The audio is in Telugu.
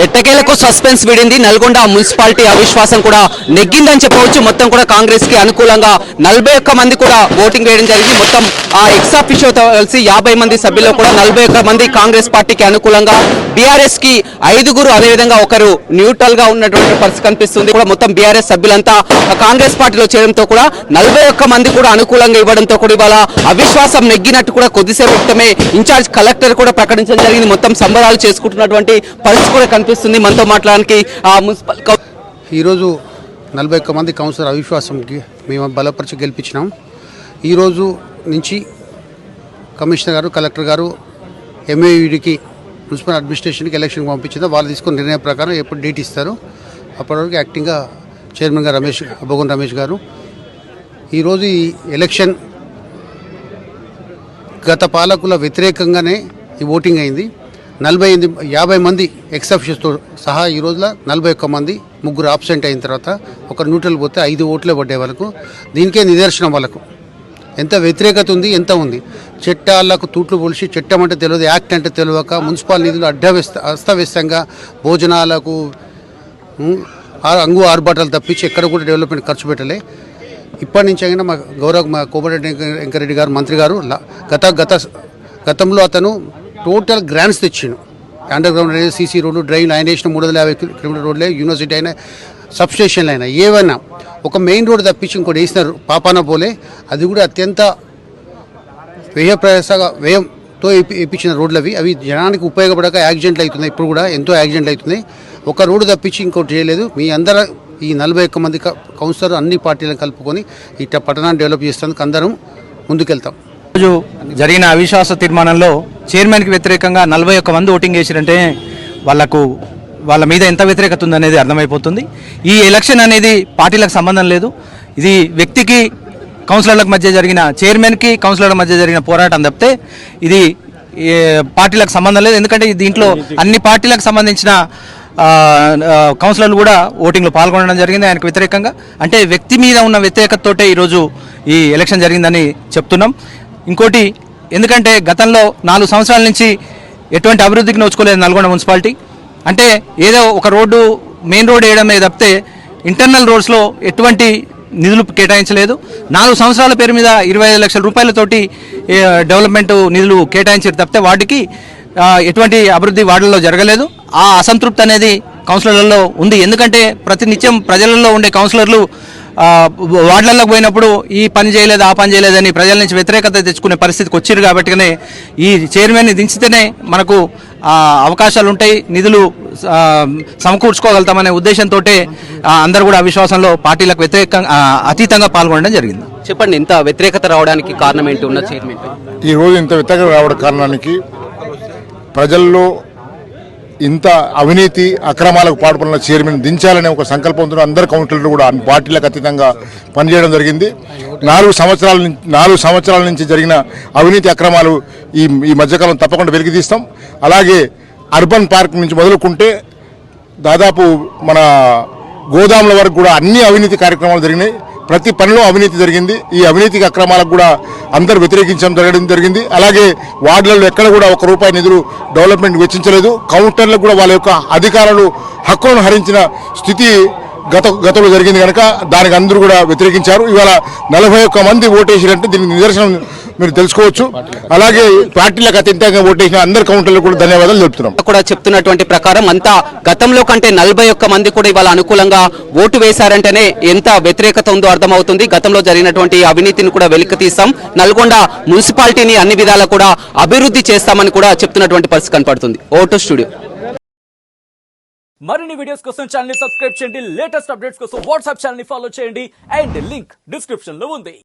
ఎట్టకేలకు సస్పెన్స్ విడింది. నల్గొండ మున్సిపాలిటీ అవిశ్వాసం కూడా నెగ్గిందని చెప్పవచ్చు. మొత్తం కూడా కాంగ్రెస్ కి అనుకూలంగా 41 మంది కూడా ఓటింగ్ వేయడం జరిగింది. మొత్తం ఎక్స్ ఆఫీషియోతో కలిసి 50 మంది సభ్యుల్లో కూడా 41 మంది కాంగ్రెస్ పార్టీకి అనుకూలంగా, బీఆర్ఎస్ కి 5గురు, అదేవిధంగా ఒకరు న్యూట్రల్ గా ఉన్నటువంటి పరిస్థితి కనిపిస్తుంది. కూడా మొత్తం బీఆర్ఎస్ సభ్యులంతా కాంగ్రెస్ పార్టీలో చేరడంతో కూడా 41 మంది కూడా అనుకూలంగా ఇవ్వడంతో కూడా ఇవాళ అవిశ్వాసం నెగ్గినట్టు కూడా కొద్దిసేపు క్రితమే ఇన్ఛార్జ్ కలెక్టర్ కూడా ప్రకటించడం జరిగింది. మొత్తం సంబరాలు చేసుకుంటున్నటువంటి పరిస్థితి కూడా కనిపిస్తుంది. మనతో మాట్లాడడానికి మున్సిపల్ ఈరోజు 41 మంది కౌన్సిలర్ అవిశ్వాసంకి మేము బలపరిచి గెలిపించినాం. ఈరోజు నుంచి కమిషనర్ గారు, కలెక్టర్ గారు ఎంఏయుడికి, మున్సిపల్ అడ్మినిస్ట్రేషన్కి ఎలక్షన్కి పంపించిందో వాళ్ళు తీసుకున్న నిర్ణయం ప్రకారం ఎప్పుడు డేట్ ఇస్తారు. అప్పటివరకు యాక్టింగ్గా చైర్మన్ గారు బొగన్ రమేష్ గారు. ఈరోజు ఈ ఎలక్షన్ గత పాలకుల వ్యతిరేకంగానే ఈ ఓటింగ్ అయింది. 50 మంది ఎక్స్ ఆఫీసర్స్తో సహా ఈ రోజులో 41 మంది, 3 ఆబ్సెంట్ అయిన తర్వాత ఒక న్యూట్రల్ పోతే 5 ఓట్లే పడ్డాయి వాళ్ళకు. దీనికే నిదర్శనం వాళ్ళకు ఎంత వ్యతిరేకత ఉంది, ఎంత ఉంది. చట్టాలకు తూట్లు పొలిచి, చట్టం అంటే తెలియదు, యాక్ట్ అంటే తెలియక మున్సిపల్ నిధులు అస్తవ్యస్తంగా భోజనాలకు ఆర్భాటాలు తప్పించి ఎక్కడ కూడా డెవలప్మెంట్ ఖర్చు పెట్టలే. ఇప్పటి నుంచి అయినా మా కోమటిరెడ్డి వెంకరెడ్డి గారు, మంత్రి గారు గతంలో అతను టోటల్ గ్రాంట్స్ తెచ్చిండు. అండర్ గ్రౌండ్ డ్రైనేజ్, సీసీ రోడ్లు, డ్రైన్ ఆయన వేసిన 350 కిలోమీటర్ రోడ్లే, యూనివర్సిటీ అయినా, సబ్స్టేషన్లు అయినా, ఏవైనా ఒక మెయిన్ రోడ్ తప్పించి ఇంకోటి వేసినారు పాపాన పోలే. అది కూడా అత్యంత వ్యయంతో వేయించిన రోడ్లు అవి జనానికి ఉపయోగపడక యాక్సిడెంట్లు అవుతున్నాయి. ఇప్పుడు కూడా ఎంతో యాక్సిడెంట్లు అవుతున్నాయి. ఒక రోడ్డు తప్పించి ఇంకోటి చేయలేదు. మీ అందరూ ఈ 41 మంది కౌన్సిలర్ అన్ని పార్టీలను కలుపుకొని ఈ పట్టణాన్ని డెవలప్ చేసేందుకు అందరం ముందుకెళ్తాం. రోజు జరిగిన అవిశ్వాస తీర్మానంలో చైర్మన్కి వ్యతిరేకంగా 41 మంది ఓటింగ్ చేసిరంటే వాళ్ళ మీద ఎంత వ్యతిరేకత ఉందనేది అర్థమైపోతుంది. ఈ ఎలక్షన్ అనేది పార్టీలకు సంబంధం లేదు. ఇది వ్యక్తికి, కౌన్సిలర్లకు మధ్య జరిగిన, చైర్మన్కి కౌన్సిలర్ల మధ్య జరిగిన పోరాటం తప్పితే ఇది పార్టీలకు సంబంధం లేదు. ఎందుకంటే దీంట్లో అన్ని పార్టీలకు సంబంధించిన కౌన్సిలర్లు కూడా ఓటింగ్లో పాల్గొనడం జరిగింది ఆయనకు వ్యతిరేకంగా. అంటే వ్యక్తి మీద ఉన్న వ్యతిరేకతతోటే ఈరోజు ఈ ఎలక్షన్ జరిగిందని చెప్తున్నాం. ఇంకోటి, ఎందుకంటే గతంలో 4 సంవత్సరాల నుంచి ఎటువంటి అభివృద్ధికి నోచుకోలేదు నల్గొండ మున్సిపాలిటీ. అంటే ఏదో ఒక రోడ్డు, మెయిన్ రోడ్ వేయడమే తప్పితే ఇంటర్నల్ రోడ్స్లో ఎటువంటి నిధులు కేటాయించలేదు. 4 సంవత్సరాల పేరు మీద 25 లక్షల రూపాయలతోటి డెవలప్మెంట్ నిధులు కేటాయించారు తప్పితే వాటికి ఎటువంటి అభివృద్ధి వార్డుల్లో జరగలేదు. ఆ అసంతృప్తి అనేది కౌన్సిలర్లలో ఉంది. ఎందుకంటే ప్రతినిత్యం ప్రజలలో ఉండే కౌన్సిలర్లు వార్డులకు పోయినప్పుడు ఈ పని చేయలేదు, ఆ పని చేయలేదని ప్రజల నుంచి వ్యతిరేకత తెచ్చుకునే పరిస్థితికి వచ్చారు. కాబట్టినే ఈ చైర్మన్ని దించితేనే మనకు అవకాశాలు ఉంటాయి, నిధులు సమకూర్చుకోగలుగుతామనే ఉద్దేశంతో అందరూ కూడా అవిశ్వాసంలో పార్టీలకు అతీతంగా పాల్గొనడం జరిగింది. చెప్పండి, ఇంత వ్యతిరేకత రావడానికి కారణం ఏంటి? ఉన్న చైర్మన్ ఈ రోజు ఇంత వ్యతిరేకత రావడం కారణానికి ప్రజల్లో ఇంత అవినీతి అక్రమాలకు పాటుపడిన చైర్మన్ దించాలనే ఒక సంకల్పంతో అందరు కౌన్సిలర్లు కూడా పార్టీలకు అతీతంగా పనిచేయడం జరిగింది. 4 సంవత్సరాల నుంచి జరిగిన అవినీతి అక్రమాలు ఈ మధ్యకాలం తప్పకుండా వెలికితీస్తాం. అలాగే అర్బన్ పార్క్ నుంచి మొదలుకుంటే దాదాపు మన గోదాముల వరకు కూడా అన్ని అవినీతి కార్యక్రమాలు జరిగినాయి. ప్రతి పనిలో అవినీతి జరిగింది. ఈ అవినీతికి అక్రమాలకు కూడా అందరూ వ్యతిరేకించడం జరిగింది. అలాగే వార్డులలో ఎక్కడ కూడా ₹1 నిధులు డెవలప్మెంట్ వెచ్చించలేదు. కౌంటర్లకు కూడా వాళ్ళ యొక్క అధికారులు హక్కులను హరించిన స్థితి గతంలో జరిగింది కనుక దానికి అందరూ కూడా వ్యతిరేకించారు. ఇవాళ 41 మంది ఓటేసినట్టు దీనికి నిదర్శనం మీరు తెలుసుకోవచ్చు. అలాగే పార్టీలకు అత్యంతంగా ఓటేసిన అందరు కౌంటర్లకు కూడా ధన్యవాదాలు తెలుపుతున్నాం. కూడా చెప్తున్నటువంటి ప్రకారం అంతా గతంలో కంటే 41 మంది కూడా ఇవాళ అనుకూలంగా ఓటు వేశారంటేనే ఎంత వ్యతిరేకత ఉందో అర్థమవుతుంది. గతంలో జరిగినటువంటి అవినీతిని కూడా వెలికి తీస్తాం, నల్గొండ మున్సిపాలిటీని అన్ని విధాలా కూడా అభివృద్ధి చేస్తామని కూడా చెప్తున్నటువంటి పరిస్థితి కనపడుతుంది. Vote studio. మరిన్ని వీడియోస్ కోసం ఛానల్ ని సబ్స్క్రైబ్ చేయండి. లేటెస్ట్ అప్డేట్స్ కోసం వాట్సాప్ ఛానల్ ని ఫాలో చేయండి. అండ్ లింక్ డిస్క్రిప్షన్ లో ఉంది.